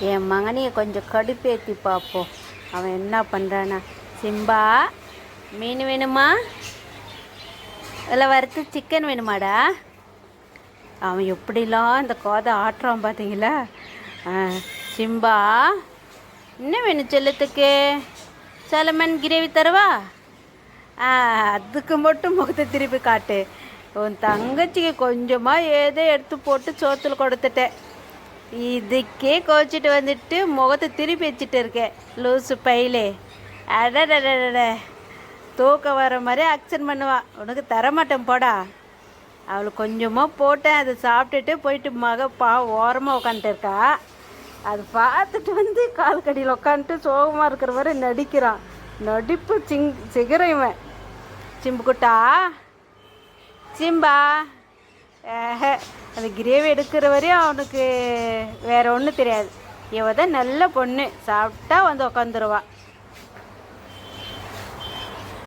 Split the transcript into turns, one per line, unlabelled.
என் மகனையை கொஞ்சம் கடுப்பேற்றி பார்ப்போம். அவன் என்ன பண்ணுறானா? சிம்பா, மீன் வேணுமா இல்லை வறுத்து சிக்கன் வேணுமாடா? அவன் எப்படிலாம் இந்த கோதை ஆட்டுறான் பார்த்தீங்களா? சிம்பா, என்ன வேணும் செல்லத்துக்கு? சலமன் கிரேவி தரவா? அதுக்கு மட்டும் முகத்தை திருப்பி காட்டு. உன் தங்கச்சிக்கு கொஞ்சமாக ஏதோ எடுத்து போட்டு சோத்தில் கொடுத்துட்டேன். இதுக்கே கோச்சிட்டு வந்துட்டு முகத்தை திருப்பி வச்சுட்டு இருக்கேன். லூசு பையிலே. அடடடட, தூக்கம் வர மாதிரி ஆக்ஷன் பண்ணுவா. உனக்கு தரமாட்டேன் போடா. அவளுக்கு கொஞ்சமாக போட்டேன், அதை சாப்பிட்டுட்டு போயிட்டு ஓரமாக உட்காந்துட்டு இருக்கா. அது பார்த்துட்டு வந்து கால் கடியில் உட்காந்துட்டு சோகமாக இருக்கிற மாதிரி நடிக்கிறான். நடிப்பு சிகரம் இவன். சிம்புக்குட்டா, சிம்பா, அந்த கிரேவி எடுக்கிற வரையும் அவனுக்கு வேறு ஒன்றும் தெரியாது. இவ தான் நல்ல பொண்ணு, சாப்பிட்டா வந்து உக்காந்துருவா.